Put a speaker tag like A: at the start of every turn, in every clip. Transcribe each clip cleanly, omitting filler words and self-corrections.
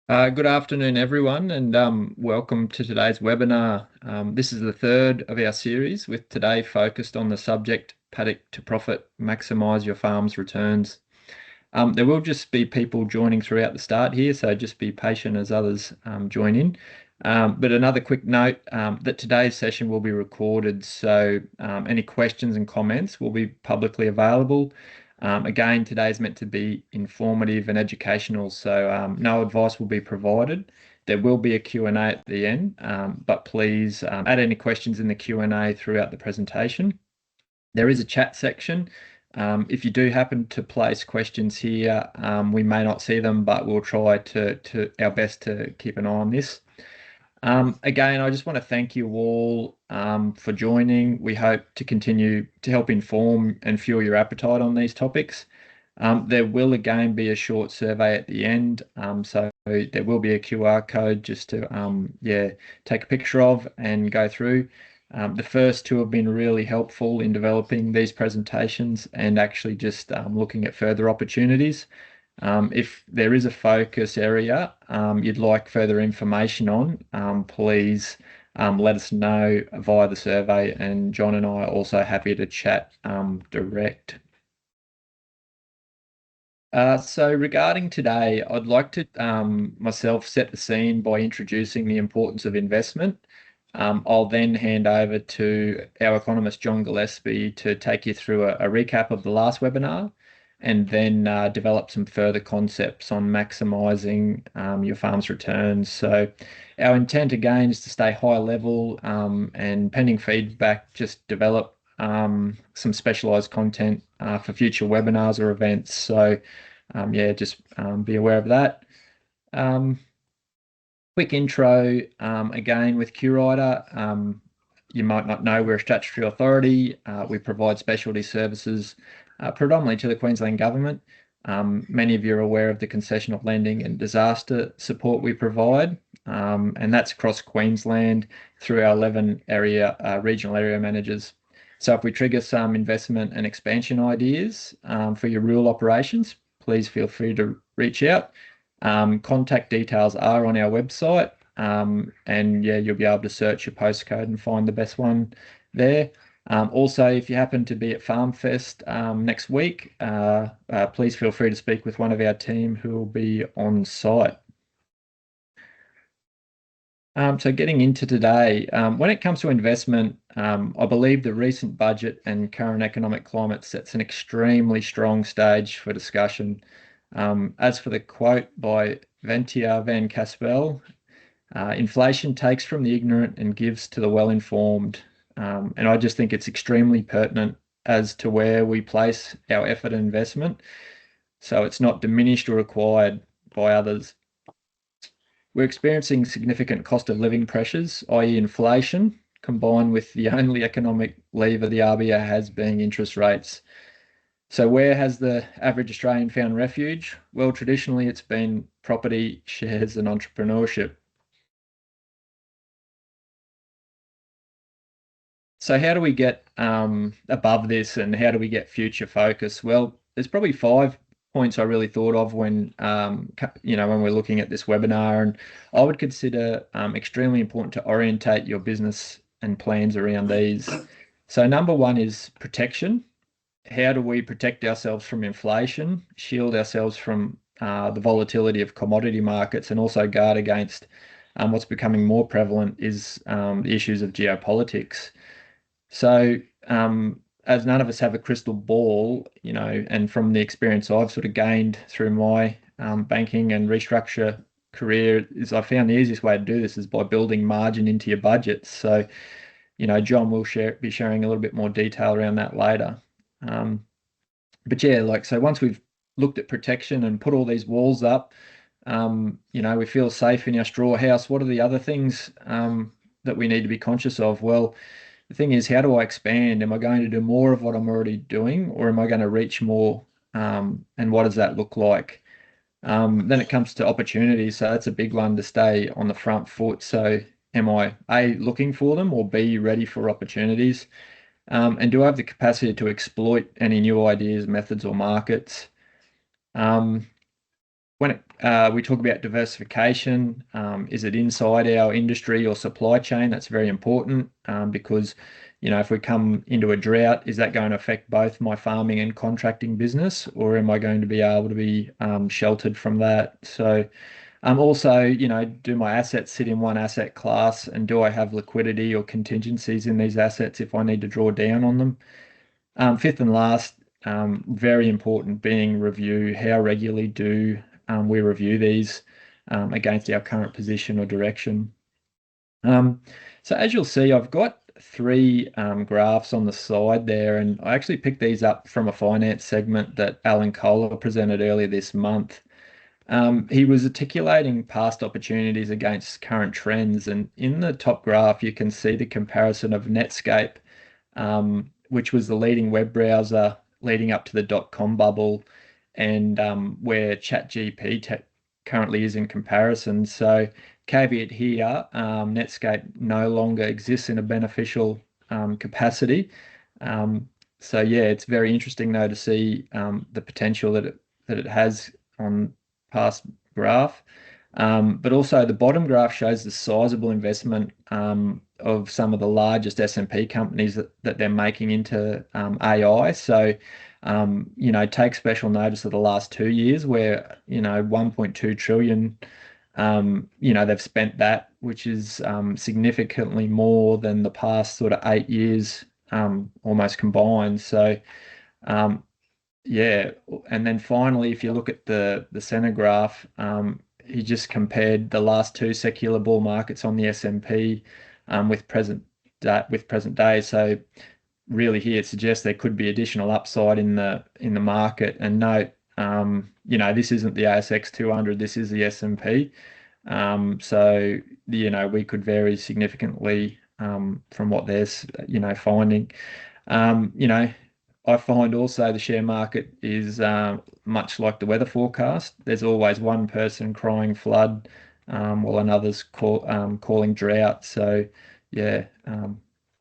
A: Good afternoon, everyone, and welcome to today's webinar. This is the third of our series, with today focused on the subject Paddock to Profit, Maximise Your Farm's Returns. There will just be people joining throughout the start here, so just be patient as others join in. But another quick note that today's session will be recorded, so any questions and comments will be publicly available. Again, today is meant to be informative and educational, so no advice will be provided. There will be a Q&A at the end, but please add any questions in the Q&A throughout the presentation. There is a chat section. If you do happen to place questions here, we may not see them, but we'll try to our best to keep an eye on this. Again, I just want to thank you all for joining. We hope to continue to help inform and fuel your appetite on these topics. There will again be a short survey at the end, so there will be a QR code just to take a picture of and go through. The first two have been really helpful in developing these presentations and actually just looking at further opportunities. If there is a focus area you'd like further information on, please let us know via the survey, and John and I are also happy to chat direct. So regarding today, I'd like to myself set the scene by introducing the importance of investment. I'll then hand over to our economist, John Gillespie, to take you through a recap of the last webinar, and then develop some further concepts on maximising your farm's returns. So our intent again is to stay high level and pending feedback, just develop some specialised content for future webinars or events. So just be aware of that. Quick intro, again with QRIDA. You might not know we're a statutory authority. We provide specialty services predominantly to the Queensland Government. Many of you are aware of the concessional lending and disaster support we provide, and that's across Queensland through our 11 regional area managers. So if we trigger some investment and expansion ideas for your rural operations, please feel free to reach out. Contact details are on our website, and you'll be able to search your postcode and find the best one there. Also, if you happen to be at FarmFest next week, please feel free to speak with one of our team who will be on site. So getting into today, when it comes to investment, I believe the recent budget and current economic climate sets an extremely strong stage for discussion. As for the quote by Ventia van Caspel, inflation takes from the ignorant and gives to the well-informed. And I just think it's extremely pertinent as to where we place our effort and investment. So it's not diminished or acquired by others. We're experiencing significant cost of living pressures, i.e. inflation, combined with the only economic lever the RBA has being interest rates. So where has the average Australian found refuge? Well, traditionally it's been property, shares and entrepreneurship. So how do we get above this, and how do we get future focus? Well, there's probably 5 points I really thought of when when we're looking at this webinar, and I would consider extremely important to orientate your business and plans around these. So number one is protection. How do we protect ourselves from inflation, shield ourselves from the volatility of commodity markets, and also guard against what's becoming more prevalent is the issues of geopolitics. So as none of us have a crystal ball, and from the experience I've sort of gained through my banking and restructure career, is I found the easiest way to do this is by building margin into your budget. So, John will be sharing a little bit more detail around that later. But yeah, so once we've looked at protection and put all these walls up, we feel safe in our straw house. What are the other things that we need to be conscious of? Well, the thing is, how do I expand? Am I going to do more of what I'm already doing, or am I going to reach more? And what does that look like? Then it comes to opportunities. So that's a big one, to stay on the front foot. So am I A, looking for them, or B, ready for opportunities? And do I have the capacity to exploit any new ideas, methods, or markets? When we talk about diversification, is it inside our industry or supply chain? That's very important because, if we come into a drought, is that going to affect both my farming and contracting business, or am I going to be able to be sheltered from that? So, also, do my assets sit in one asset class, and do I have liquidity or contingencies in these assets if I need to draw down on them? Fifth and last, very important, being review. How regularly do we review these against our current position or direction? Um, so as you'll see, I've got three graphs on the side there, and I actually picked these up from a finance segment that Alan Kohler presented earlier this month. He was articulating past opportunities against current trends, and in the top graph, you can see the comparison of Netscape, which was the leading web browser leading up to the dot-com bubble, and where ChatGPT currently is in comparison. So, caveat here, Netscape no longer exists in a beneficial capacity. So yeah, it's very interesting though to see the potential that it has on past graph. But also the bottom graph shows the sizable investment of some of the largest S&P companies that they're making into AI. So, take special notice of the last 2 years where, 1.2 trillion, they've spent that, which is significantly more than the past sort of 8 years almost combined. So, yeah, and then finally, if you look at the center graph, he just compared the last two secular bull markets on the S&P with present day. So really, here it suggests there could be additional upside in the market. And note, this isn't the ASX 200. This is the S&P. So we could vary significantly from what they're finding. I find also the share market is much like the weather forecast. There's always one person crying flood while another's calling drought. So, yeah,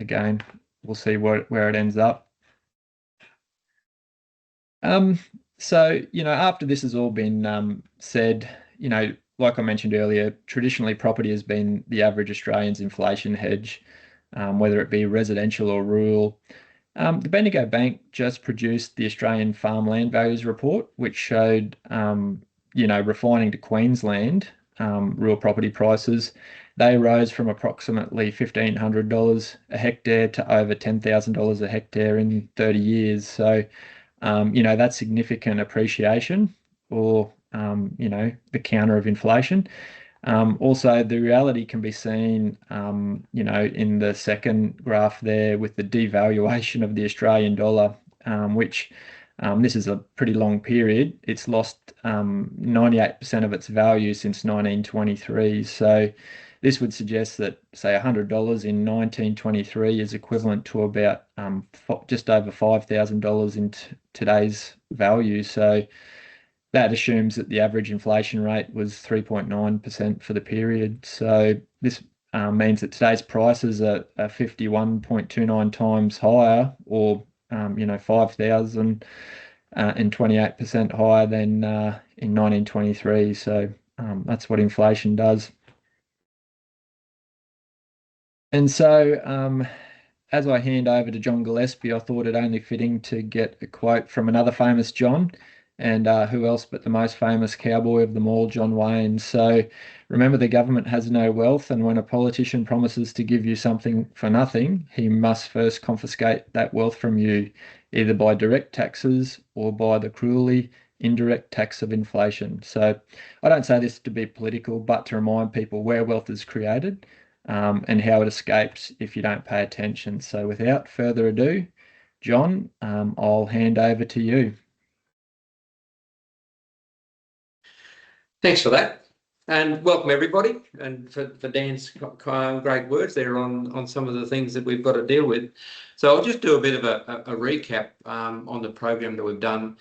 A: again, we'll see where it ends up. So, after this has all been said, like I mentioned earlier, traditionally property has been the average Australian's inflation hedge, whether it be residential or rural. The Bendigo Bank just produced the Australian Farmland Values Report, which showed, refining to Queensland, real property prices, they rose from approximately $1,500 a hectare to over $10,000 a hectare in 30 years. So, that's significant appreciation or, the counter of inflation. Also, the reality can be seen, in the second graph there with the devaluation of the Australian dollar, which this is a pretty long period. It's lost 98% of its value since 1923. So this would suggest that, say, $100 in 1923 is equivalent to about just over $5,000 in today's value. So that assumes that the average inflation rate was 3.9% for the period. So this means that today's prices are 51.29 times higher, or 5,028% higher than in 1923. So that's what inflation does. And so, as I hand over to John Gillespie, I thought it only fitting to get a quote from another famous John, and who else but the most famous cowboy of them all, John Wayne. So remember, the government has no wealth, and when a politician promises to give you something for nothing, he must first confiscate that wealth from you, either by direct taxes or by the cruelly indirect tax of inflation. So I don't say this to be political, but to remind people where wealth is created, and how it escapes if you don't pay attention. So without further ado, John, I'll hand over to you.
B: Thanks for that, and welcome everybody. And for Dan's great words there on some of the things that we've got to deal with. So I'll just do a bit of a recap on the program that we've done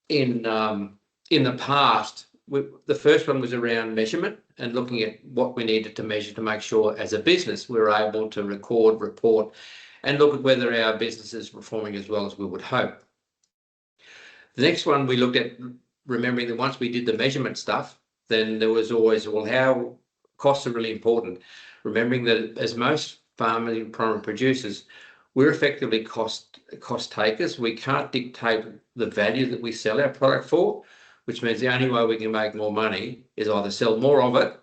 B: in the past. The first one was around measurement and looking at what we needed to measure to make sure as a business we were able to record, report, and look at whether our business is performing as well as we would hope. The next one, we looked at remembering that once we did the measurement stuff, then there was always, well, how costs are really important. Remembering that as most farmers and primary producers, we're effectively cost takers. We can't dictate the value that we sell our product for, which means the only way we can make more money is either sell more of it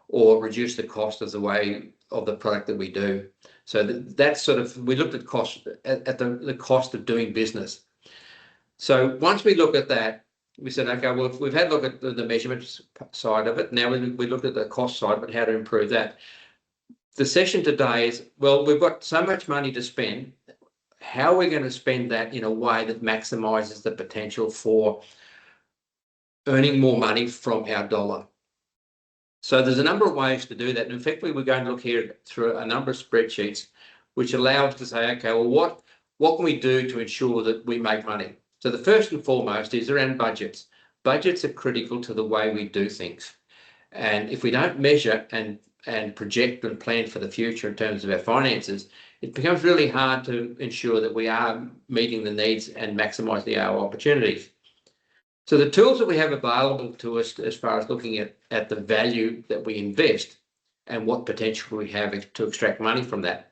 B: or reduce the cost of the product that we do. So that's sort of, we looked at cost at the cost of doing business. So once we look at that, we said, okay, well, if we've had a look at the measurement side of it, now we looked at the cost side of it, how to improve that. The session today is, well, we've got so much money to spend. How are we going to spend that in a way that maximizes the potential for earning more money from our dollar? So there's a number of ways to do that. And effectively, we're going to look here through a number of spreadsheets, which allow us to say, okay, well, what can we do to ensure that we make money? So the first and foremost is around budgets. Budgets are critical to the way we do things. And if we don't measure and project and plan for the future in terms of our finances, it becomes really hard to ensure that we are meeting the needs and maximising our opportunities. So the tools that we have available to us as far as looking at the value that we invest and what potential we have to extract money from that.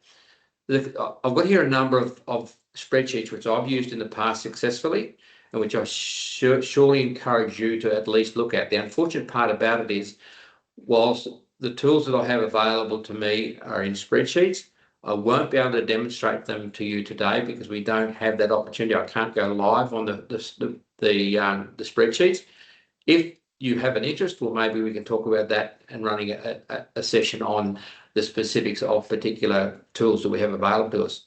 B: I've got here a number of spreadsheets which I've used in the past successfully and which I surely encourage you to at least look at. The unfortunate part about it is, whilst the tools that I have available to me are in spreadsheets, I won't be able to demonstrate them to you today because we don't have that opportunity. I can't go live on the spreadsheets. If you have an interest, well, maybe we can talk about that and running a session on the specifics of particular tools that we have available to us.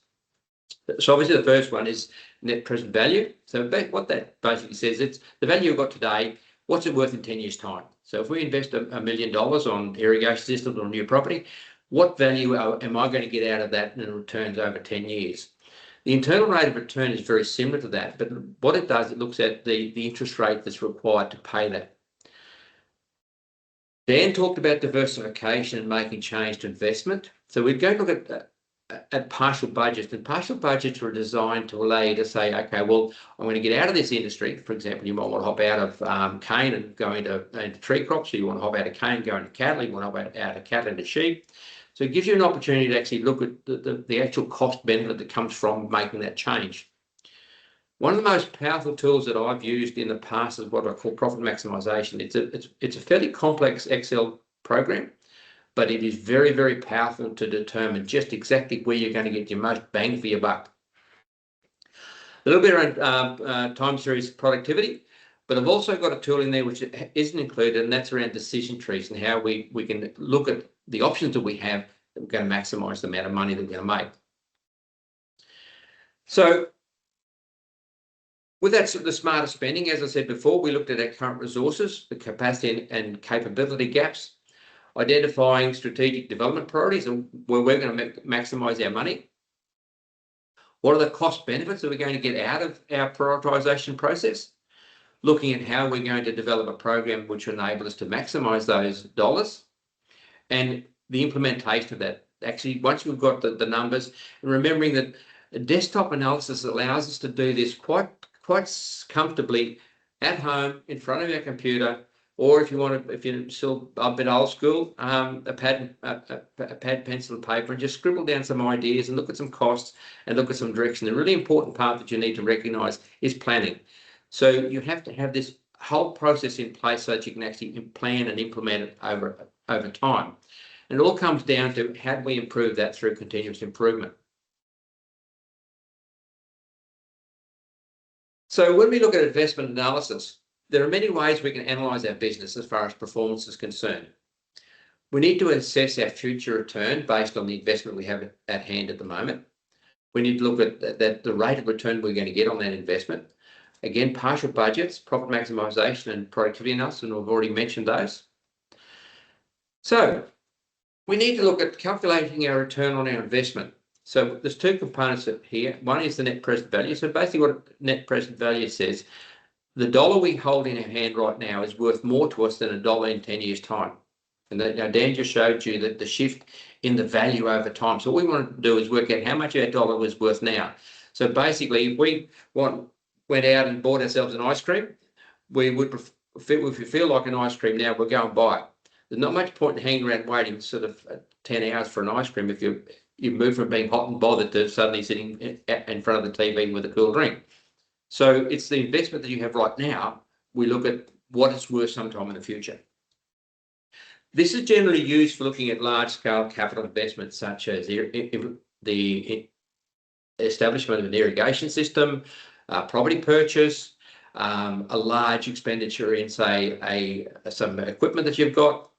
B: So obviously the first one is net present value. So what that basically says, it's the value you've got today, what's it worth in 10 years' time? So if we invest $1 million on irrigation systems or new property, what value am I going to get out of that in returns over 10 years? The internal rate of return is very similar to that, but what it does, it looks at the interest rate that's required to pay that. Dan talked about diversification and making change to investment. So we'd go look at partial budgets, and partial budgets are designed to allow you to say, okay, well, I'm going to get out of this industry. For example, you might want to hop out of cane and go into tree crops, so you want to hop out of cane, go into cattle, you want to hop out of cattle into sheep. So it gives you an opportunity to actually look at the actual cost benefit that comes from making that change. One of the most powerful tools that I've used in the past is what I call profit maximisation. It's a fairly complex Excel program, but it is very, very powerful to determine just exactly where you're going to get your most bang for your buck. A little bit around time series productivity, but I've also got a tool in there which isn't included, and that's around decision trees and how we can look at the options that we have that we're going to maximise the amount of money that we're going to make. So with that, the smarter spending, as I said before, we looked at our current resources, the capacity and capability gaps, identifying strategic development priorities and where we're going to maximise our money. What are the cost benefits that we're going to get out of our prioritisation process? Looking at how we're going to develop a program which will enable us to maximise those dollars, and the implementation of that. Actually, once we've got the numbers, and remembering that a desktop analysis allows us to do this quite comfortably at home in front of our computer, or if you're still a bit old school, a pad, pencil and paper, and just scribble down some ideas and look at some costs and look at some direction. The really important part that you need to recognise is planning. So you have to have this whole process in place so that you can actually plan and implement it over time. And it all comes down to how do we improve that through continuous improvement. So when we look at investment analysis, there are many ways we can analyse our business as far as performance is concerned. We need to assess our future return based on the investment we have at hand at the moment. We need to look at the rate of return we're going to get on that investment. Again, partial budgets, profit maximisation and productivity analysis, and we've already mentioned those. So we need to look at calculating our return on our investment. So there's two components here. One is the net present value. So basically what net present value says, the dollar we hold in our hand right now is worth more to us than a dollar in 10 years' time. And now Dan just showed you that the shift in the value over time. So what we want to do is work out how much our dollar was worth now. So basically, if we went out and bought ourselves an ice cream, we would if you feel like an ice cream now, we'll go and buy it. There's not much point in hanging around waiting sort of 10 hours for an ice cream if you move from being hot and bothered to suddenly sitting in front of the TV with a cool drink. So it's the investment that you have right now. We look at what it's worth sometime in the future. This is generally used for looking at large-scale capital investments such as the establishment of an irrigation system, property purchase, a large expenditure in, say, some equipment that you've got.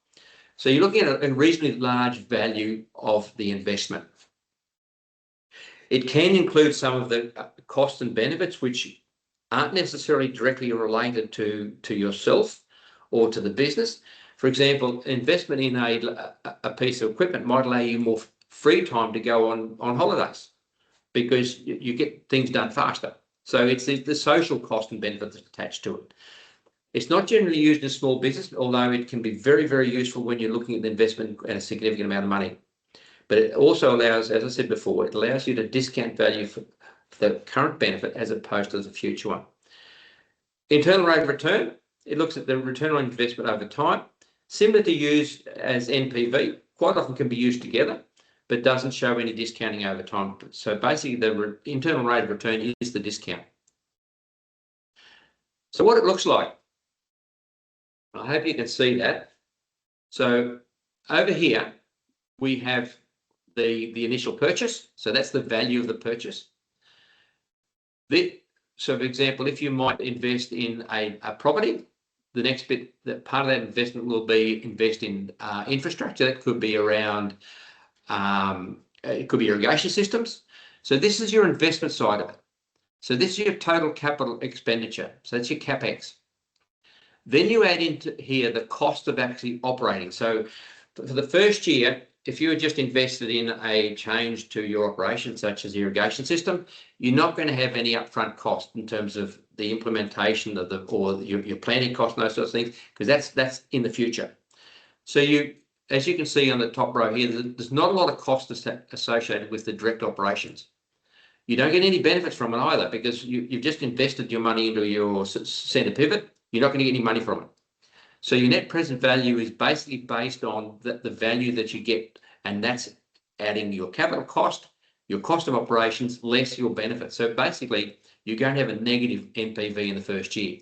B: So you're looking at a reasonably large value of the investment. It can include some of the costs and benefits which aren't necessarily directly related to yourself or to the business. For example, investment in a piece of equipment might allow you more free time to go on holidays because you get things done faster. So it's the social cost and benefit that's attached to it. It's not generally used in small business, although it can be very, very useful when you're looking at the investment and a significant amount of money. But it also allows, as I said before, it allows you to discount value for the current benefit as opposed to the future one. Internal rate of return, it looks at the return on investment over time. Similar to use as NPV, quite often can be used together, but doesn't show any discounting over time. So basically the internal rate of return is the discount. So what it looks like, I hope you can see that. So over here, we have the initial purchase. So that's the value of the purchase. So for example, if you might invest in a property, the next bit, that part of that investment will be invest in infrastructure. That could be around, it could be irrigation systems. So this is your investment side of it. So this is your total capital expenditure. So that's your CapEx. Then you add into here the cost of actually operating. So for the first year, if you had just invested in a change to your operation, such as the irrigation system, you're not going to have any upfront cost in terms of the implementation of your planning cost and those sorts of things, because that's in the future. So as you can see on the top row here, there's not a lot of cost associated with the direct operations. You don't get any benefits from it either, because you've just invested your money into your centre pivot. You're not going to get any money from it. So your net present value is basically based on the value that you get, and that's adding your capital cost, your cost of operations, less your benefits. So basically, you're going to have a negative NPV in the first year.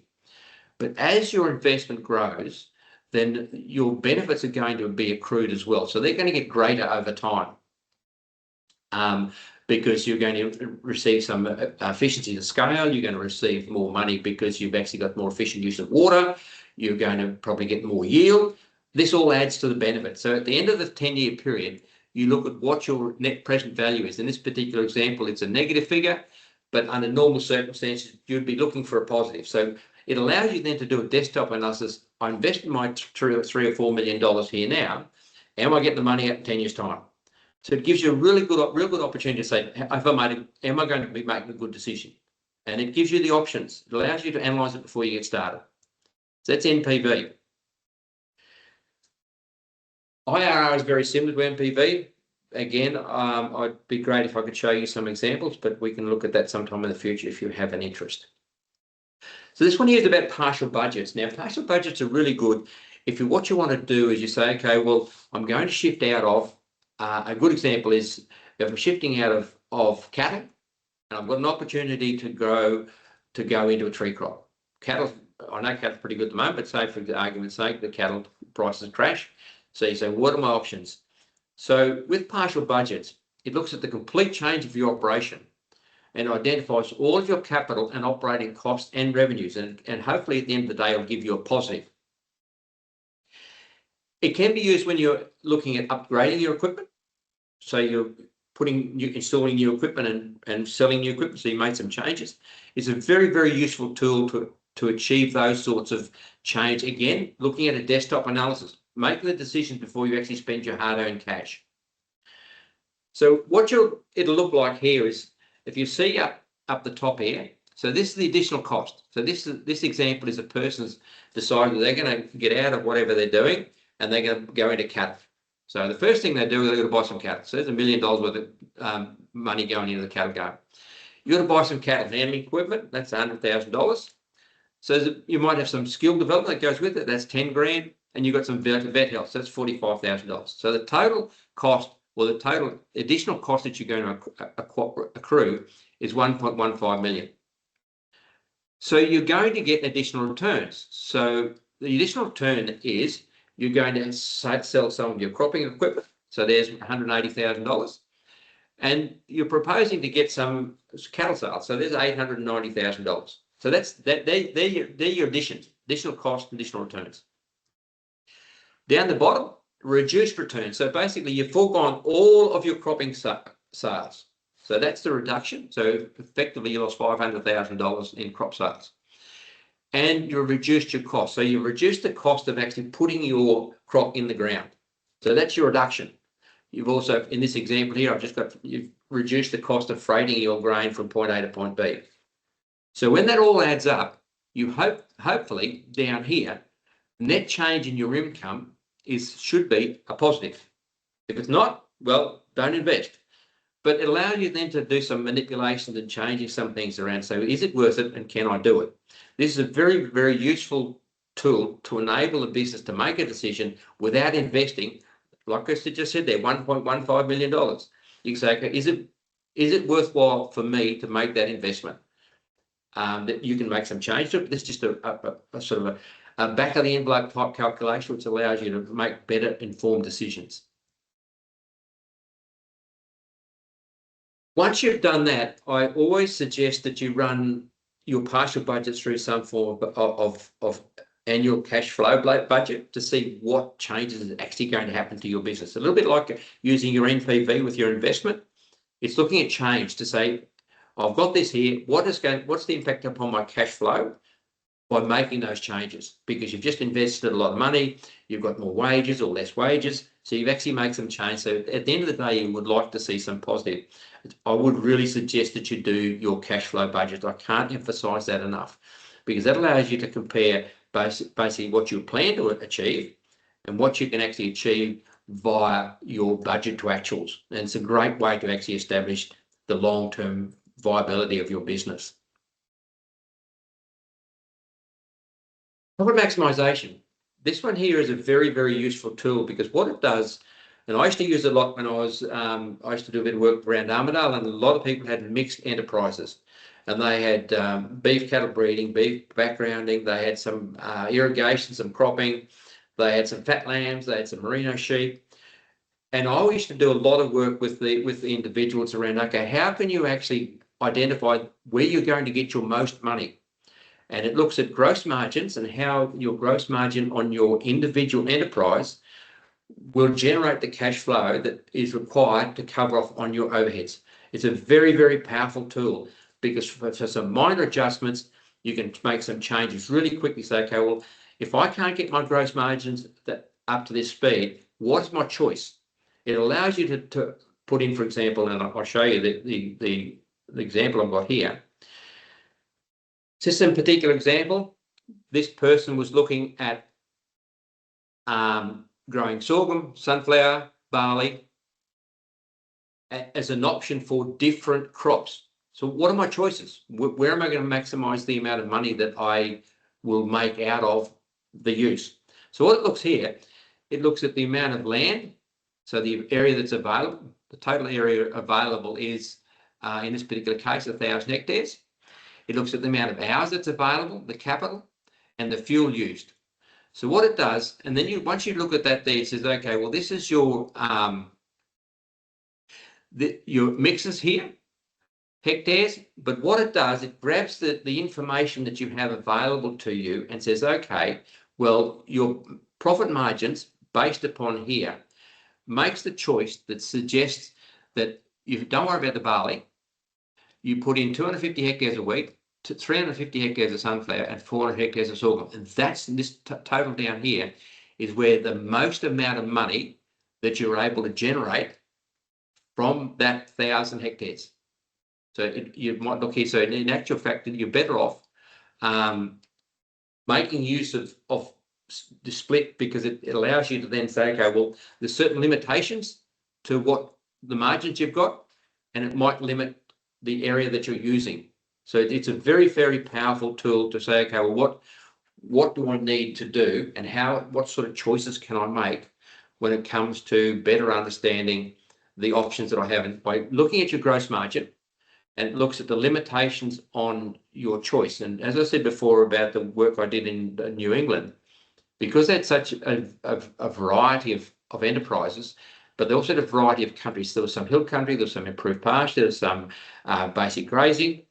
B: But as your investment grows, then your benefits are going to be accrued as well. So they're going to get greater over time because you're going to receive some efficiency of scale. You're going to receive more money because you've actually got more efficient use of water. You're going to probably get more yield. This all adds to the benefit. So at the end of the 10-year period, you look at what your net present value is. In this particular example, it's a negative figure, but under normal circumstances, you'd be looking for a positive. So it allows you then to do a desktop analysis. I invest my $3 or $4 million here now. Am I getting the money out in 10 years' time? So it gives you a real good opportunity to say, am I going to be making a good decision? And it gives you the options. It allows you to analyse it before you get started. So that's NPV. IRR is very similar to NPV. Again, I'd be great if I could show you some examples, but we can look at that sometime in the future if you have an interest. So this one here is about partial budgets. Now, partial budgets are really good if what you want to do is you say, okay, well, I'm going to shift out of, a good example is if I'm shifting out of cattle and I've got an opportunity to go into a tree crop. Cattle, I know cattle's pretty good at the moment, but say for argument's sake, the cattle prices crash. So you say, what are my options? So with partial budgets, it looks at the complete change of your operation and identifies all of your capital and operating costs and revenues. And hopefully at the end of the day, it'll give you a positive. It can be used when you're looking at upgrading your equipment. So you're installing new equipment and selling new equipment. So you made some changes. It's a very, very useful tool to achieve those sorts of change. Again, looking at a desktop analysis, making the decisions before you actually spend your hard-earned cash. So what it'll look like here is, if you see up the top here, so this is the additional cost. So this example is a person's decided they're going to get out of whatever they're doing and they're going to go into cattle. So the first thing they do is they're going to buy some cattle. So there's $1 million worth of money going into the cattle game. You're going to buy some cattle handling equipment. That's $100,000. So you might have some skill development that goes with it. That's 10 grand. And you've got some vet health. So that's $45,000. So the total cost, or the total additional cost that you're going to accrue is 1.15 million. So you're going to get additional returns. So the additional return is you're going to sell some of your cropping equipment. So there's $180,000. And you're proposing to get some cattle sales. So there's $890,000. So they're your additional cost, additional returns. Down the bottom, reduced returns. So basically you've foregone all of your cropping sales. So that's the reduction. So effectively you lost $500,000 in crop sales. And you've reduced your cost. So you've reduced the cost of actually putting your crop in the ground. So that's your reduction. You've also, in this example here, you've reduced the cost of freighting your grain from point A to point B. So when that all adds up, you hopefully down here, net change in your income should be a positive. If it's not, well, don't invest. But it allows you then to do some manipulations and changing some things around. So is it worth it and can I do it? This is a very, very useful tool to enable a business to make a decision without investing. Like I just said there, $1.15 million. You can say, okay, is it worthwhile for me to make that investment? That you can make some change to it. This is just a sort of a back of the envelope type calculation, which allows you to make better informed decisions. Once you've done that, I always suggest that you run your partial budget through some form of annual cash flow budget to see what changes is actually going to happen to your business. A little bit like using your NPV with your investment. It's looking at change to say, I've got this here. What's the impact upon my cash flow by making those changes? Because you've just invested a lot of money, you've got more wages or less wages, so you've actually made some change. So at the end of the day, you would like to see some positive. I would really suggest that you do your cash flow budget. I can't emphasize that enough, because that allows you to compare basically what you plan to achieve and what you can actually achieve via your budget to actuals. And it's a great way to actually establish the long-term viability of your business. Profit maximisation. This one here is a very, very useful tool, because what it does, and I used to use it a lot when I used to do a bit of work around Armidale, and a lot of people had mixed enterprises. And they had beef cattle breeding, beef backgrounding, they had some irrigation, some cropping, they had some fat lambs, they had some merino sheep. And I used to do a lot of work with the individuals around, okay, how can you actually identify where you're going to get your most money? And it looks at gross margins and how your gross margin on your individual enterprise will generate the cash flow that is required to cover off on your overheads. It's a very, very powerful tool, because for some minor adjustments, you can make some changes really quickly. Say, okay, well, if I can't get my gross margins up to this speed, what's my choice? It allows you to put in, for example, and I'll show you the example I've got here. Just some particular example, this person was looking at growing sorghum, sunflower, barley as an option for different crops. So what are my choices? Where am I going to maximize the amount of money that I will make out of the use? So what it looks here, it looks at the amount of land, so the area that's available. The total area available is, in this particular case, 1,000 hectares. It looks at the amount of hours that's available, the capital, and the fuel used. So what it does, and then once you look at that there, it says, okay, well, this is your mixes here, hectares, but what it does, it grabs the information that you have available to you and says, okay, well, your profit margins based upon here makes the choice that suggests that you don't worry about the barley, you put in 250 hectares of wheat, 350 hectares of sunflower, and 400 hectares of sorghum. And that's this total down here is where the most amount of money that you're able to generate from that 1,000 hectares. So you might look here. So in actual fact, you're better off making use of the split, because it allows you to then say, okay, well, there's certain limitations to what the margins you've got, and it might limit the area that you're using. So it's a very, very powerful tool to say, okay, well, what do I need to do, and what sort of choices can I make when it comes to better understanding the options that I have? And by looking at your gross margin, and it looks at the limitations on your choice. And as I said before about the work I did in New England, because that's such a variety of enterprises, but they also had a variety of countries. There was some hill country, there was some improved pasture, there was some basic grazing,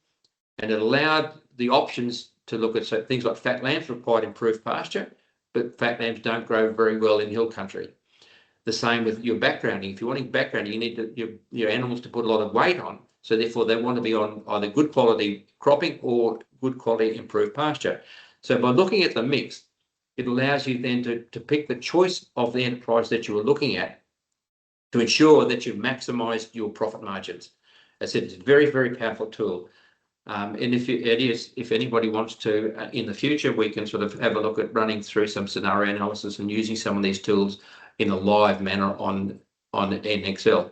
B: and it allowed the options to look at things like fat lambs required improved pasture, but fat lambs don't grow very well in hill country. The same with your backgrounding. If you're wanting backgrounding, you need your animals to put a lot of weight on. So therefore, they want to be on either good quality cropping or good quality improved pasture. So by looking at the mix, it allows you then to pick the choice of the enterprise that you are looking at to ensure that you maximise your profit margins. As I said, it's a very, very powerful tool. And if anybody wants to, in the future, we can sort of have a look at running through some scenario analysis and using some of these tools in a live manner in Excel.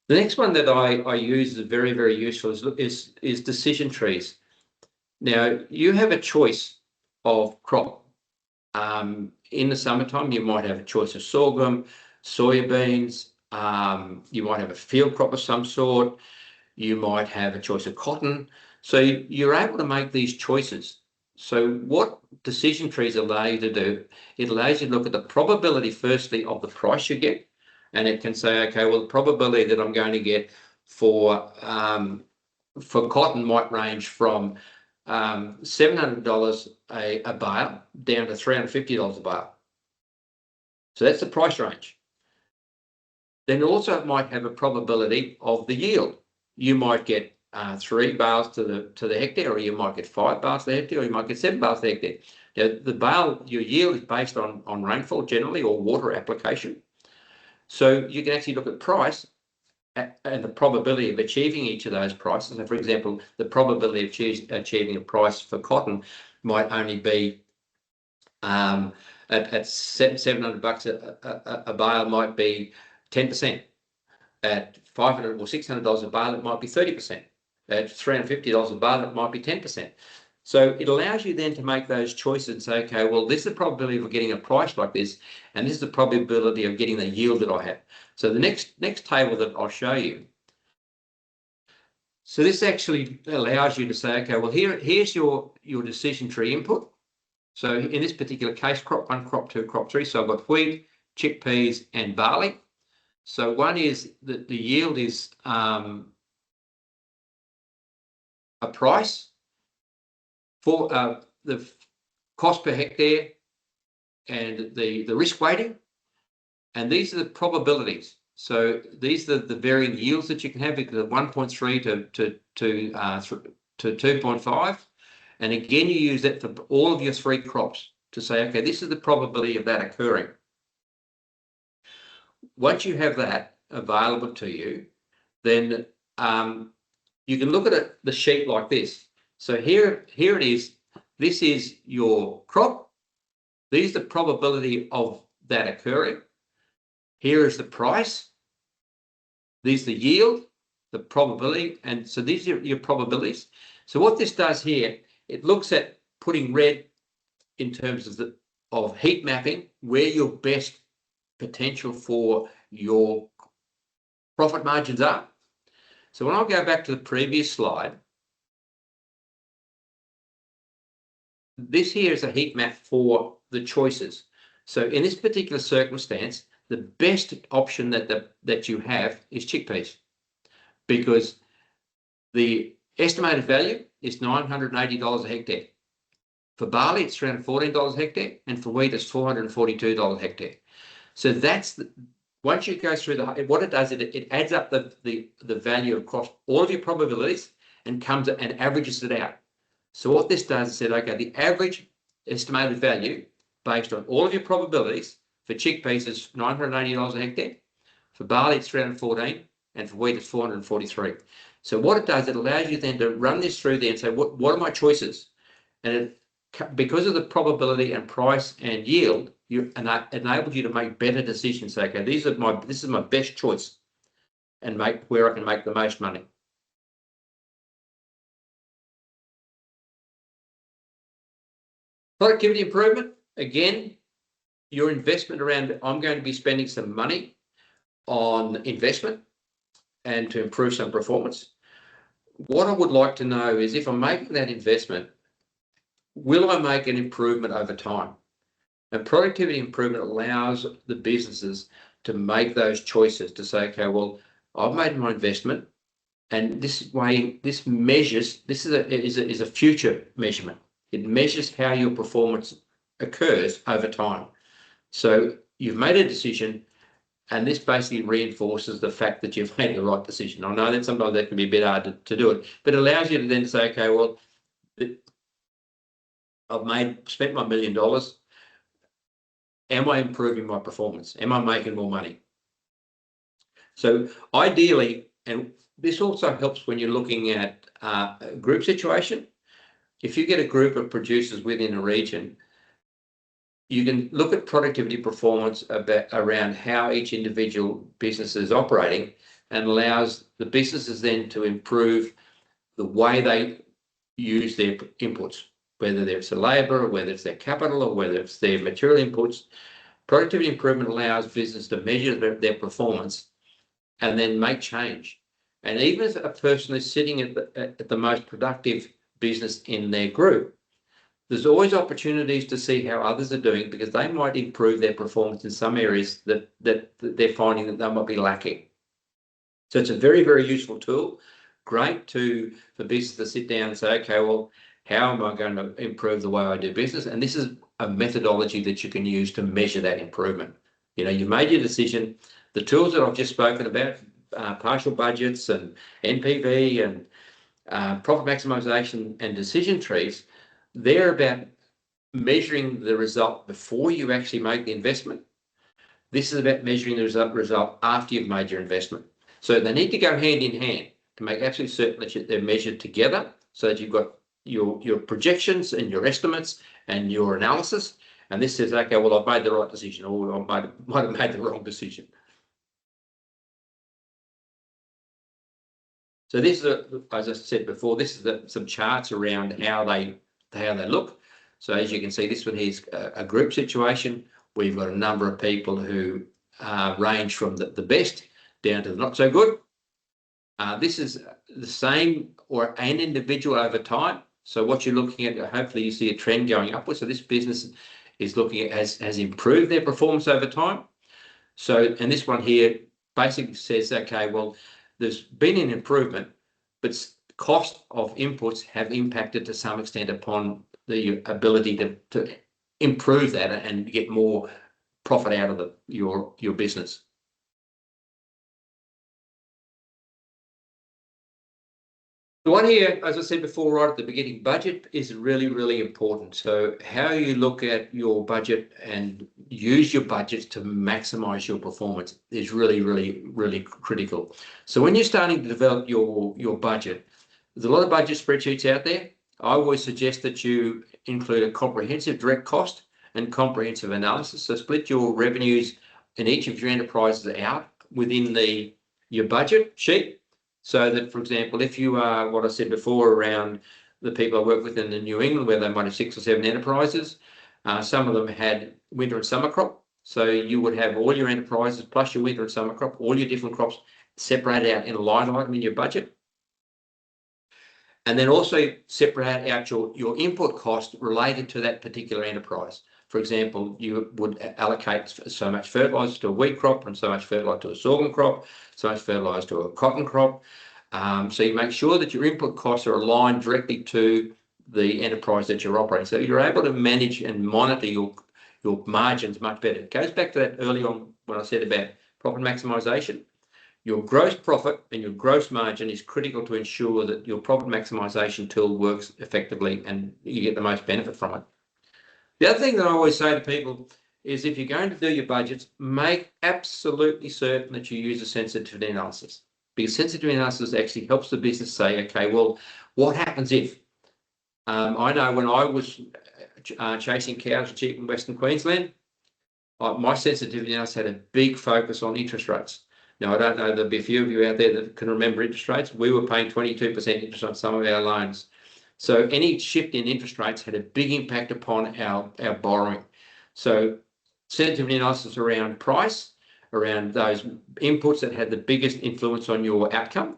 B: The next one that I use is very, very useful is decision trees. Now, you have a choice of crop. In the summertime, you might have a choice of sorghum, soybeans, you might have a field crop of some sort, you might have a choice of cotton. So you're able to make these choices. So what decision trees allow you to do, it allows you to look at the probability, firstly, of the price you get. And it can say, okay, well, the probability that I'm going to get for cotton might range from $700 a bale down to $350 a bale. So that's the price range. Then also it might have a probability of the yield. You might get 3 bales to the hectare, or you might get 5 bales to the hectare, or you might get 7 bales to the hectare. Now, the bale, your yield is based on rainfall generally, or water application. So you can actually look at price and the probability of achieving each of those prices. So, for example, the probability of achieving a price for cotton might only be at $700 a bale might be 10%. At $500 or $600 a bale, it might be 30%. At $350 a bale, it might be 10%. So it allows you then to make those choices and say, okay, well, this is the probability of getting a price like this, and this is the probability of getting the yield that I have. So the next table that I'll show you. So this actually allows you to say, okay, well, here's your decision tree input. So in this particular case, crop 1, crop 2, crop 3. So I've got wheat, chickpeas, and barley. So one is that the yield is a price for the cost per hectare and the risk weighting, and these are the probabilities. So these are the varying yields that you can have, because of 1.3 to 2.5, and again you use that for all of your 3 crops to say, okay, this is the probability of that occurring. Once you have that available to you, then you can look at the sheet like this. So here it is. This is your crop. These are the probability of that occurring. Here is the price. These are the yield, the probability, and so these are your probabilities. So what this does here, it looks at putting red in terms of heat mapping, where your best potential for your profit margins are. So when I go back to the previous slide, this here is a heat map for the choices. So in this particular circumstance, the best option that you have is chickpeas, because the estimated value is $980 a hectare. For barley, it's $314 a hectare, and for wheat, it's $442 a hectare. So that's once you go through what it does, it adds up the value across all of your probabilities and averages it out. So what this does is said, okay, the average estimated value based on all of your probabilities for chickpeas is $980 a hectare. For barley, it's $314, and for wheat, it's $443. So what it does, it allows you then to run this through there and say, what are my choices? And because of the probability and price and yield, it enables you to make better decisions. Say, okay, this is my best choice. and make where I can make the most money. Productivity improvement, again, your investment around, I'm going to be spending some money on investment and to improve some performance. What I would like to know is if I'm making that investment, will I make an improvement over time? And productivity improvement allows the businesses to make those choices to say, okay, well, I've made my investment, and this way, this measures, this is a future measurement. It measures how your performance occurs over time. So you've made a decision, and this basically reinforces the fact that you've made the right decision. I know that sometimes that can be a bit hard to do it, but it allows you to then say, okay, well, I've spent my $1 million. Am I improving my performance? Am I making more money? So ideally, and this also helps when you're looking at a group situation. If you get a group of producers within a region, you can look at productivity performance around how each individual business is operating, and allows the businesses then to improve the way they use their inputs, whether it's their labour, or whether it's their capital, or whether it's their material inputs. Productivity improvement allows business to measure their performance and then make change. And even if a person is sitting at the most productive business in their group, there's always opportunities to see how others are doing, because they might improve their performance in some areas that they're finding that they might be lacking. So it's a very, very useful tool. Great for business to sit down and say, okay, well, how am I going to improve the way I do business? And this is a methodology that you can use to measure that improvement. You know, you've made your decision. The tools that I've just spoken about, partial budgets and NPV and profit maximisation and decision trees, they're about measuring the result before you actually make the investment. This is about measuring the result after you've made your investment. So they need to go hand in hand to make absolutely certain that they're measured together, so that you've got your projections and your estimates and your analysis. And this says, okay, well, I've made the right decision, or I might have made the wrong decision. So this is, as I said before, this is some charts around how they look. So as you can see, this one here is a group situation. We've got a number of people who range from the best down to the not so good. This is the same or an individual over time. So what you're looking at, hopefully you see a trend going upwards. So this business is looking at has improved their performance over time. So, and this one here basically says, okay, well, there's been an improvement, but cost of inputs have impacted to some extent upon the ability to improve that and get more profit out of your business. The one here, as I said before, right at the beginning, budget is really, really important. So how you look at your budget and use your budgets to maximize your performance is really, really, really critical. So when you're starting to develop your budget, there's a lot of budget spreadsheets out there. I always suggest that you include a comprehensive direct cost and comprehensive analysis. So split your revenues in each of your enterprises out within your budget sheet. So that, for example, if you are, what I said before around the people I work with in the New England, where they might have 6 or 7 enterprises, some of them had winter and summer crop. So you would have all your enterprises plus your winter and summer crop, all your different crops separated out in a line item in your budget. And then also separate out your input cost related to that particular enterprise. For example, you would allocate so much fertilizer to a wheat crop, and so much fertilizer to a sorghum crop, so much fertilizer to a cotton crop. So you make sure that your input costs are aligned directly to the enterprise that you're operating. So you're able to manage and monitor your margins much better. It goes back to that early on when I said about profit maximisation. Your gross profit and your gross margin is critical to ensure that your profit maximisation tool works effectively and you get the most benefit from it. The other thing that I always say to people is, if you're going to do your budgets, make absolutely certain that you use a sensitivity analysis, because sensitivity analysis actually helps the business say, okay, well, what happens if? I know when I was chasing cows and sheep in Western Queensland, my sensitivity analysis had a big focus on interest rates. Now, I don't know, there'll be a few of you out there that can remember interest rates. We were paying 22% interest on some of our loans. So any shift in interest rates had a big impact upon our borrowing. So sensitivity analysis around price, around those inputs that had the biggest influence on your outcome.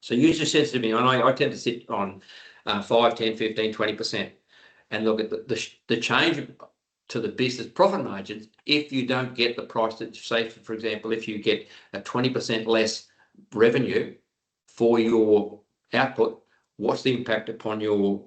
B: So use your sensitivity. And I tend to sit on 5, 10, 15, 20% and look at the change to the business profit margins if you don't get the price that, say, for example, if you get a 20% less revenue for your output, what's the impact upon your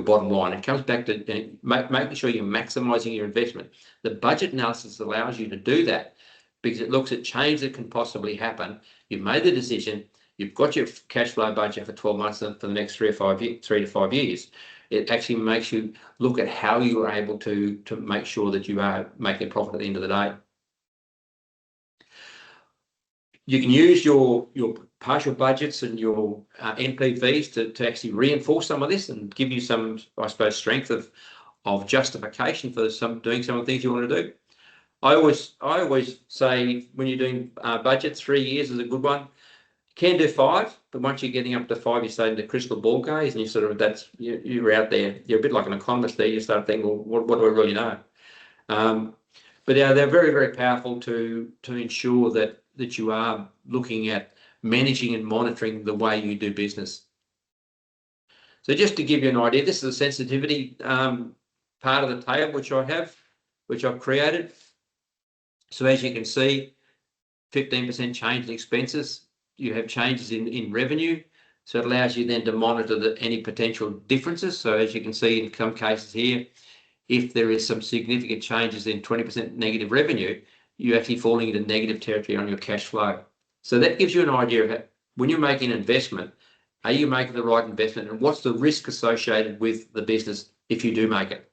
B: bottom line? It comes back to making sure you're maximising your investment. The budget analysis allows you to do that because it looks at change that can possibly happen. You've made the decision. You've got your cash flow budget for 12 months and for the next 3 to 5 years. It actually makes you look at how you are able to make sure that you are making a profit at the end of the day. You can use your partial budgets and your NPVs to actually reinforce some of this and give you some, I suppose, strength of justification for doing some of the things you want to do. I always say when you're doing budgets, 3 years is a good one. Can do 5, but once you're getting up to 5, you start into crystal ball gaze, and you sort of you're out there. You're a bit like an economist there. You start thinking, well, what do I really know? But yeah, they're very, very powerful to ensure that you are looking at managing and monitoring the way you do business. So just to give you an idea, this is a sensitivity part of the table which I've created. So as you can see, 15% change in expenses. You have changes in revenue, so it allows you then to monitor any potential differences. So as you can see in some cases here, if there is some significant changes in 20% negative revenue, you're actually falling into negative territory on your cash flow. So that gives you an idea of when you're making an investment, are you making the right investment and what's the risk associated with the business if you do make it?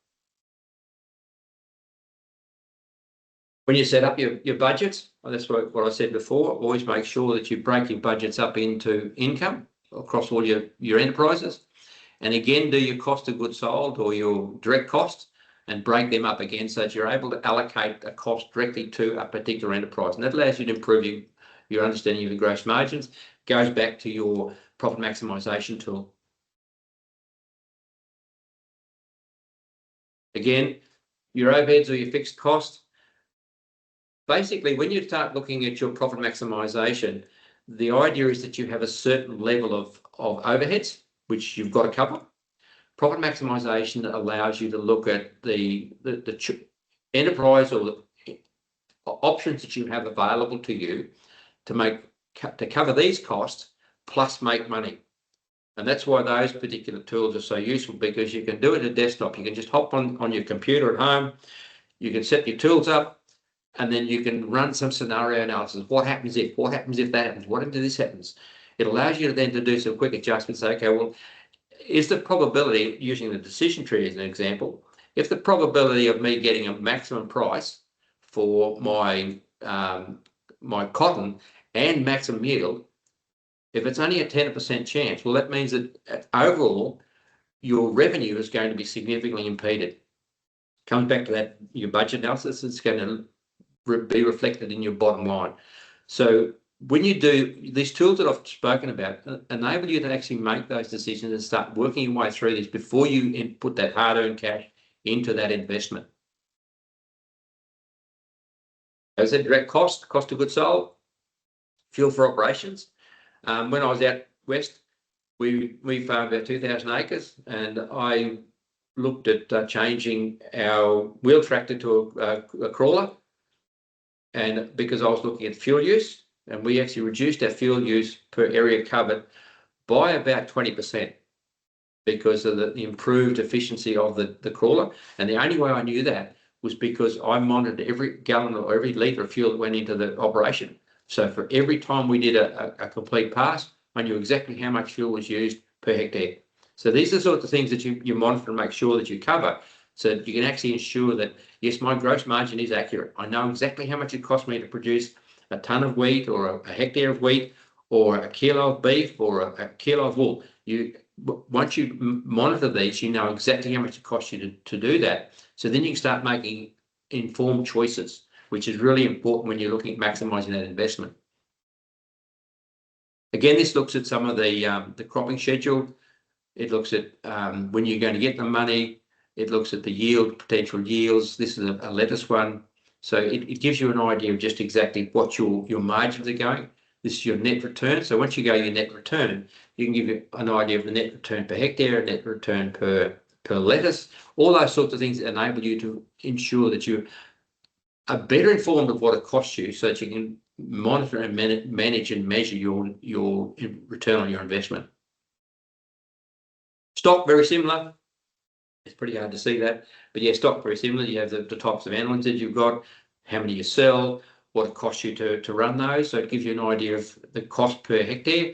B: When you set up your budgets, that's what I said before, always make sure that you break your budgets up into income across all your enterprises. And again, do your cost of goods sold or your direct costs and break them up again so that you're able to allocate a cost directly to a particular enterprise. And that allows you to improve your understanding of your gross margins. Goes back to your profit maximisation tool. Again, your overheads or your fixed costs. Basically, when you start looking at your profit maximisation, the idea is that you have a certain level of overheads, which you've got to cover. Profit maximisation allows you to look at the enterprise or the options that you have available to you to cover these costs plus make money. And that's why those particular tools are so useful, because you can do it at desktop. You can just hop on your computer at home. You can set your tools up. And then you can run some scenario analysis. What happens if? What happens if that happens? What happens if this happens? It allows you then to do some quick adjustments. Say, okay, well, is the probability, using the decision tree as an example, if the probability of me getting a maximum price for my cotton and maximum yield, if it's only a 10% chance, well, that means that overall your revenue is going to be significantly impeded. Comes back to that, your budget analysis is going to be reflected in your bottom line. So when you do these tools that I've spoken about, enable you to actually make those decisions and start working your way through this before you put that hard-earned cash into that investment. As I said, direct cost of goods sold, fuel for operations. When I was out west, we farmed about 2,000 acres, and I looked at changing our wheel tractor to a crawler. And because I was looking at fuel use, and we actually reduced our fuel use per area covered by about 20% because of the improved efficiency of the crawler. And the only way I knew that was because I monitored every gallon or every litre of fuel that went into the operation. So for every time we did a complete pass, I knew exactly how much fuel was used per hectare. So these are the sorts of things that you monitor and make sure that you cover, so that you can actually ensure that, yes, my gross margin is accurate. I know exactly how much it cost me to produce a tonne of wheat or a hectare of wheat or a kilo of beef or a kilo of wool. Once you monitor these, you know exactly how much it costs you to do that. So then you can start making informed choices, which is really important when you're looking at maximising that investment. Again, this looks at some of the cropping schedule. It looks at when you're going to get the money. It looks at the yield, potential yields. This is a lettuce one. So it gives you an idea of just exactly what your margins are going. This is your net return. So once you go your net return, you can give you an idea of the net return per hectare, net return per lettuce, all those sorts of things that enable you to ensure that you are better informed of what it costs you so that you can monitor and manage and measure your return on your investment. Stock, very similar. It's pretty hard to see that, but yeah, stock very similar. You have the types of animals that you've got, how many you sell, what it costs you to run those. So it gives you an idea of the cost per hectare,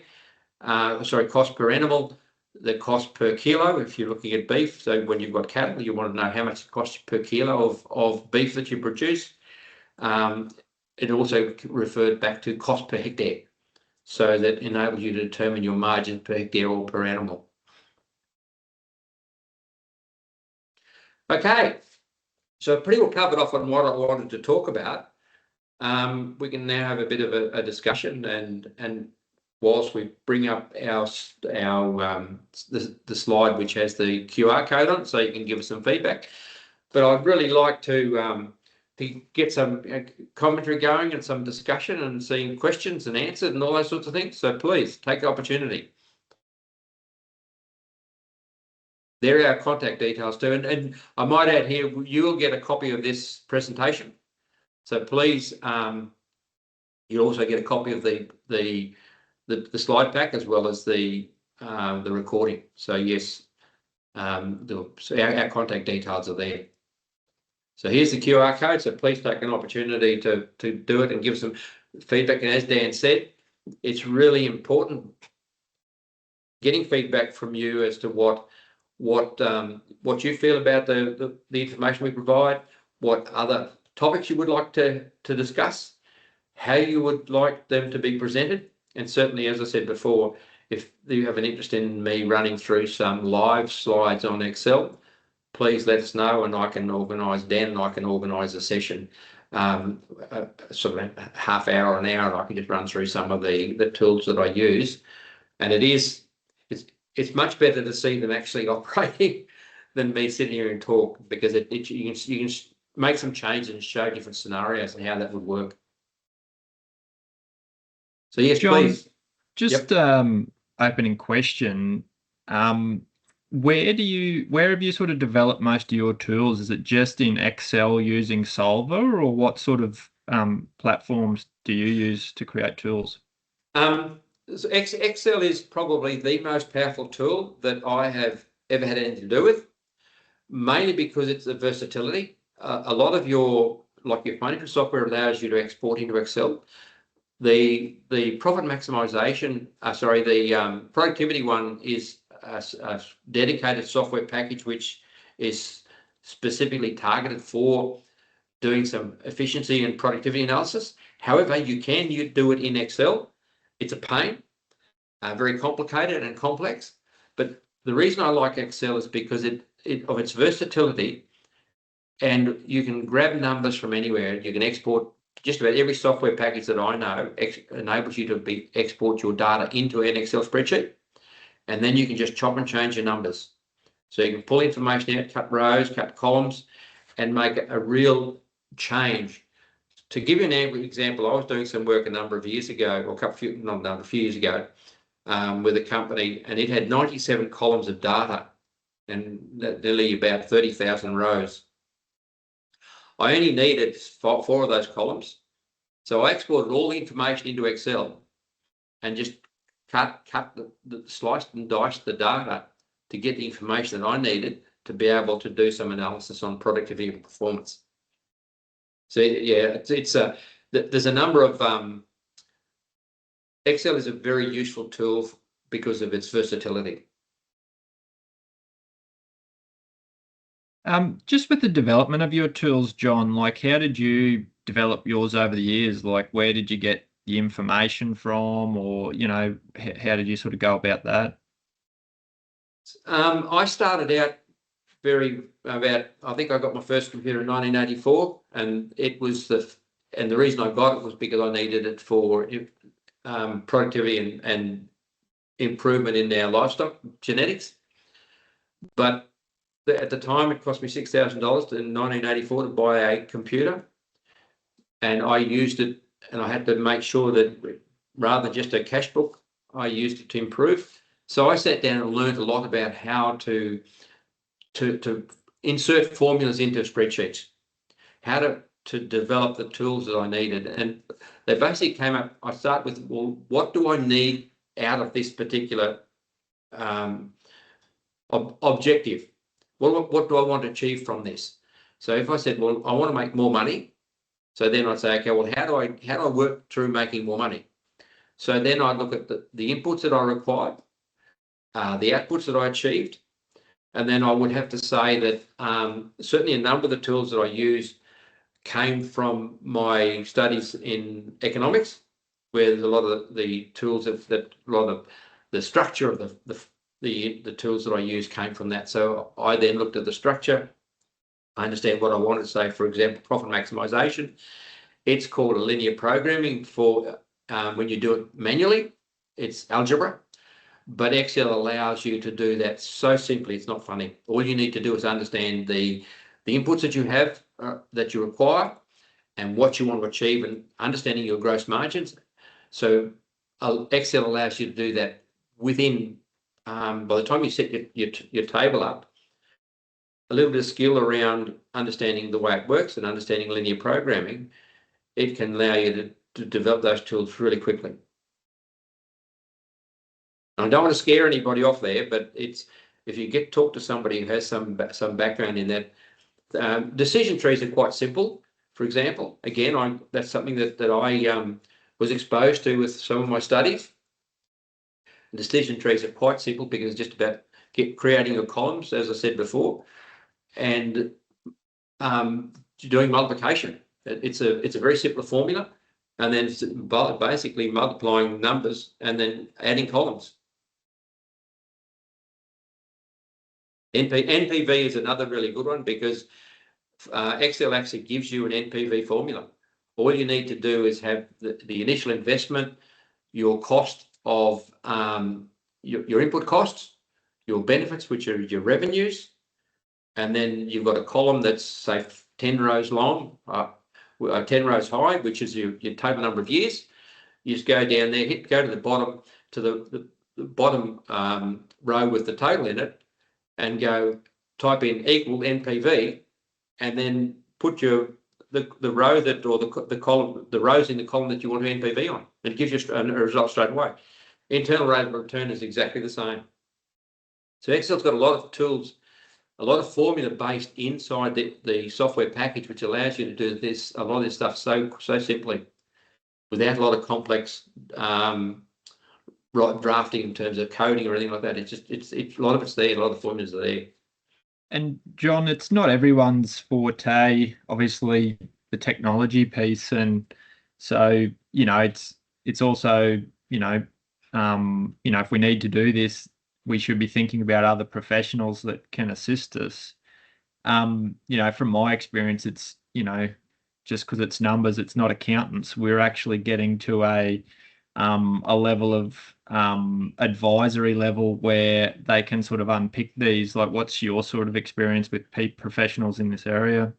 B: cost per animal, the cost per kilo if you're looking at beef. So when you've got cattle, you want to know how much it costs per kilo of beef that you produce. It also referred back to cost per hectare. So that enables you to determine your margin per hectare or per animal. Okay, so pretty well covered off on what I wanted to talk about. We can now have a bit of a discussion, and whilst we bring up the slide which has the QR code on it, so you can give us some feedback. But I'd really like to get some commentary going and some discussion and seeing questions and answered and all those sorts of things. So please take the opportunity. There are our contact details too. And I might add here, you'll get a copy of this presentation. So please, you'll also get a copy of the slide pack as well as the recording. So yes, our contact details are there. So here's the QR code. So please take an opportunity to do it and give some feedback. And as Dan said, it's really important getting feedback from you as to what you feel about the information we provide, what other topics you would like to discuss, how you would like them to be presented. And certainly, as I said before, if you have an interest in me running through some live slides on Excel, please let us know, and I can organise, Dan and I can organise a session, sort of a half hour, an hour, and I can just run through some of the tools that I use. And it's much better to see them actually operating than me sitting here and talk, because you can make some changes and show different scenarios and how that would work. So yes,
A: John,
B: please.
A: Just opening question. Where have you sort of developed most of your tools? Is it just in Excel using Solver, or what sort of platforms do you use to create tools?
B: So Excel is probably the most powerful tool that I have ever had anything to do with, mainly because it's the versatility. A lot of your financial software allows you to export into Excel. The profit maximisation, the productivity one is a dedicated software package which is specifically targeted for doing some efficiency and productivity analysis. However, you can do it in Excel. It's a pain, very complicated and complex. But the reason I like Excel is because of its versatility, and you can grab numbers from anywhere. You can export just about every software package that I know enables you to export your data into an Excel spreadsheet, and then you can just chop and change your numbers. So you can pull information out, cut rows, cut columns, and make a real change. To give you an example, I was doing some work a number of years ago, or a few years ago, with a company, and it had 97 columns of data and nearly about 30,000 rows. I only needed four of those columns. So I exported all the information into Excel and just sliced and diced the data to get the information that I needed to be able to do some analysis on productivity and performance. So yeah, there's a number of Excel is a very useful tool because of its versatility.
A: Just with the development of your tools, John, how did you develop yours over the years? Where did you get the information from, or how did you sort of go about that?
B: I started out I think I got my first computer in 1984, and the reason I got it was because I needed it for productivity and improvement in our livestock genetics. But at the time, it cost me $6,000 in 1984 to buy a computer, and I used it, and I had to make sure that rather than just a cash book, I used it to improve. So I sat down and learned a lot about how to insert formulas into spreadsheets, how to develop the tools that I needed. And they basically came up, I start with, well, what do I need out of this particular objective? What do I want to achieve from this? So if I said, well, I want to make more money, so then I'd say, okay, well, how do I work through making more money? So then I'd look at the inputs that I required, the outputs that I achieved, and then I would have to say that certainly a number of the tools that I used came from my studies in economics, where there's a lot of the tools that a lot of the structure of the tools that I use came from that. So I then looked at the structure. I understand what I wanted to say. For example, profit maximization. It's called a linear programming for when you do it manually. It's algebra, but Excel allows you to do that so simply. It's not funny. All you need to do is understand the inputs that you have that you require and what you want to achieve, and understanding your gross margins. So Excel allows you to do that within, by the time you set your table up, a little bit of skill around understanding the way it works and understanding linear programming, it can allow you to develop those tools really quickly. I don't want to scare anybody off there, but it's, if you talk to somebody who has some background in that, decision trees are quite simple. For example, again, that's something that I was exposed to with some of my studies. Decision trees are quite simple because it's just about creating your columns, as I said before, and doing multiplication. It's a very simple formula, and then it's basically multiplying numbers and then adding columns. NPV is another really good one, because Excel actually gives you an NPV formula. All you need to do is have the initial investment, your cost of your input costs, your benefits, which are your revenues, and then you've got a column that's, say, 10 rows long, 10 rows high, which is your total number of years. You just go down there, go to the bottom, to the bottom row with the total in it, and go type in equal NPV, and then put the row that, or the column, the rows in the column that you want to NPV on. It gives you a result straight away. Internal rate of return is exactly the same. So Excel's got a lot of tools, a lot of formula based inside the software package, which allows you to do a lot of this stuff so simply, without a lot of complex drafting in terms of coding or anything like that. It's a lot of it's there, a lot of the formulas are there.
A: And John, it's not everyone's forte, obviously, the technology piece, and so it's also if we need to do this, we should be thinking about other professionals that can assist us. From my experience, it's just because it's numbers, it's not accountants. We're actually getting to a level of advisory level where they can sort of unpick these. Like, what's your sort of experience with professionals in this area?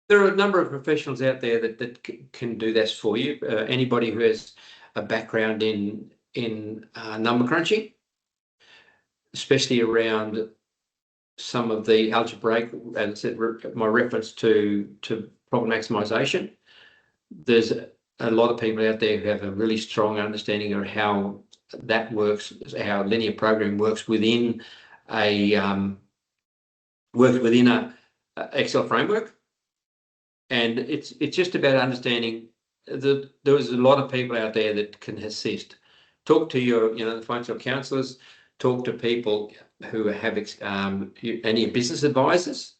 B: There are a number of professionals out there that can do this for you. Anybody who has a background in number crunching, especially around some of the algebraic, as I said, my reference to profit maximization. There's a lot of people out there who have a really strong understanding of how that works, how linear programming works within a Excel framework. And it's just about understanding that there's a lot of people out there that can assist. Talk to your, the financial counsellors, talk to people who have any business advisors,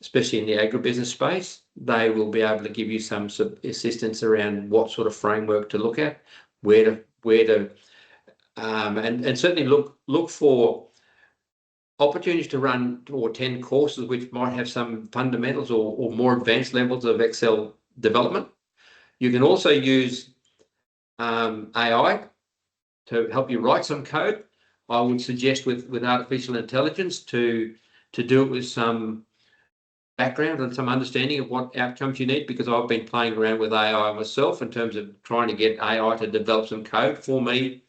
B: especially in the agribusiness space. They will be able to give you some assistance around what sort of framework to look at, where to and certainly look for opportunities to run or attend courses which might have some fundamentals or more advanced levels of Excel development. You can also use AI to help you write some code. I would suggest with artificial intelligence to do it with some background and some understanding of what outcomes you need, because I've been playing around with AI myself in terms of trying to get AI to develop some code for me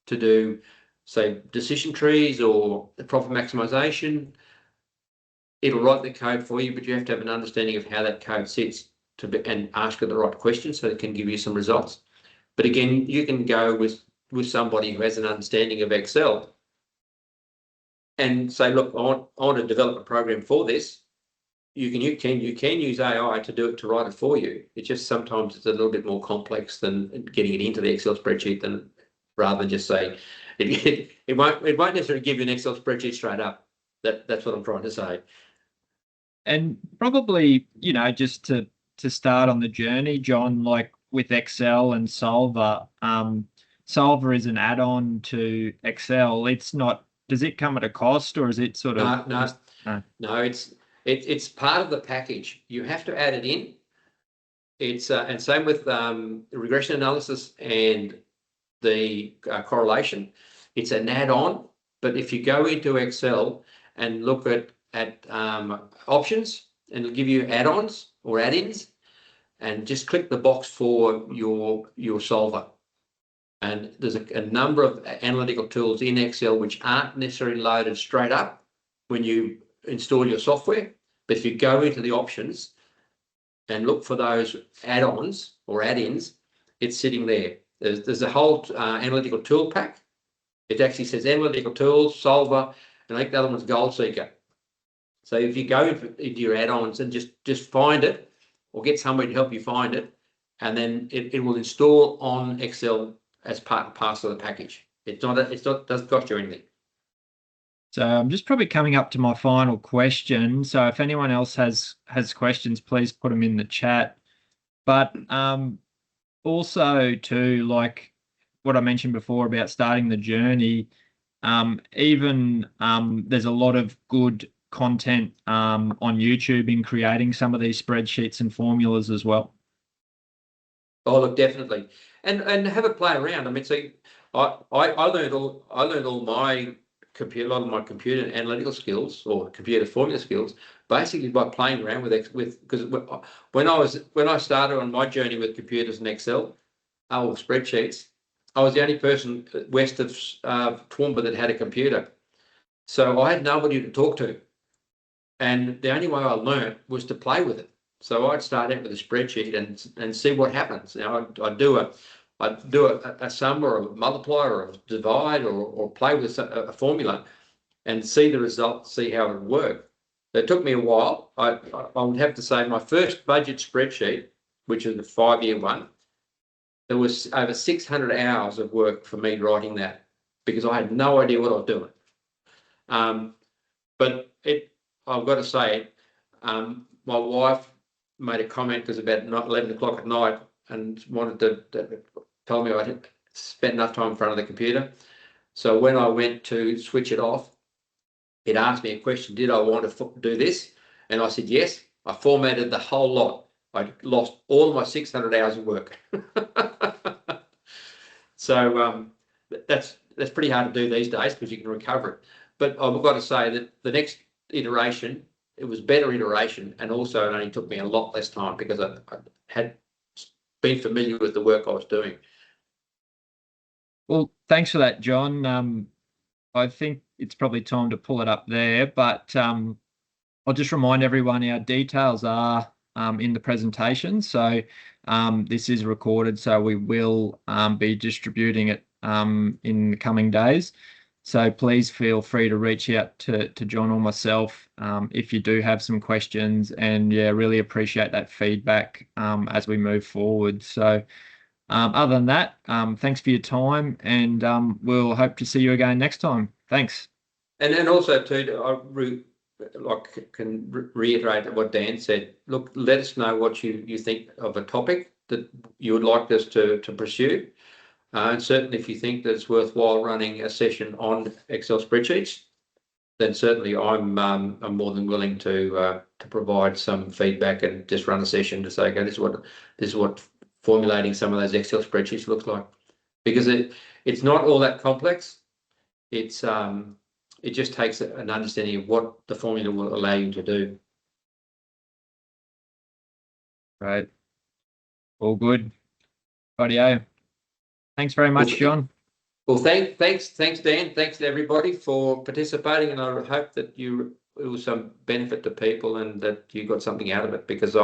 B: to do, say, decision trees or the profit maximization. It'll write the code for you, but you have to have an understanding of how that code sits and ask it the right questions so it can give you some results. But again, you can go with somebody who has an understanding of Excel and say, look, I want to develop a program for this. You can use AI to write it for you. It's just sometimes it's a little bit more complex than getting it into the Excel spreadsheet rather than just say it won't necessarily give you an Excel spreadsheet straight up. That's what I'm trying to say.
A: And probably, just to start on the journey, John, like with Excel and Solver, Solver is an add-on to Excel. It's not. Does it come at a cost, or is it sort of?
B: No. It's part of the package. You have to add it in. It's and same with regression analysis and the correlation. It's an add-on, but if you go into Excel and look at options, and it'll give you add-ons or add-ins, and just click the box for your solver. And there's a number of analytical tools in Excel which aren't necessarily loaded straight up when you install your software. But if you go into the options and look for those add-ons or add-ins, it's sitting there. There's a whole analytical tool pack. It actually says analytical tools, solver, and I think the other one's goal seeker. So if you go into your add-ons and just find it, or get somebody to help you find it, and then it will install on Excel as part and parcel of the package. It doesn't cost you anything.
A: So I'm just probably coming up to my final question. So if anyone else has questions, please put them in the chat. But also too, like what I mentioned before about starting the journey, even there's a lot of good content on YouTube in creating some of these spreadsheets and formulas as well.
B: Oh, look, definitely, and have a play around. I mean, see, I learned all my a lot of my computer analytical skills or computer formula skills basically by playing around because when I started on my journey with computers and Excel or spreadsheets, I was the only person west of Toowoomba that had a computer, so I had nobody to talk to, and the only way I learned was to play with it. So I'd start out with a spreadsheet and see what happens. Now I'd do a sum or a multiply or a divide or play with a formula and see the result, see how it would work. It took me a while. I would have to say my first budget spreadsheet, which is the 5-year one, there was over 600 hours of work for me writing that because I had no idea what I was doing. But I've got to say, my wife made a comment because about 11 o'clock at night and wanted to tell me I had spent enough time in front of the computer. So when I went to switch it off, it asked me a question, did I want to do this? And I said, yes. I formatted the whole lot. I lost all of my 600 hours of work. So that's pretty hard to do these days because you can recover it. But I've got to say that the next iteration, it was better iteration, and also it only took me a lot less time because I had been familiar with the work I was doing.
A: Well, thanks for that, John. I think it's probably time to pull it up there, but I'll just remind everyone our details are in the presentation. So this is recorded, so we will be distributing it in the coming days. So please feel free to reach out to John or myself if you do have some questions, and yeah, really appreciate that feedback as we move forward. So other than that, thanks for your time, and we'll hope to see you again next time. Thanks.
B: And also too, I can reiterate what Dan said. Look, let us know what you think of a topic that you would like us to pursue. And certainly if you think that it's worthwhile running a session on Excel spreadsheets, then certainly I'm more than willing to provide some feedback and just run a session to say, okay, this is what formulating some of those Excel spreadsheets looks like. because it's not all that complex. It's it just takes an understanding of what the formula will allow you to do.
A: Right. All good. Rightio. Thanks very much, John.
B: Well, thanks, Dan. Thanks to everybody for participating, and I hope that it was some benefit to people and that you got something out of it, because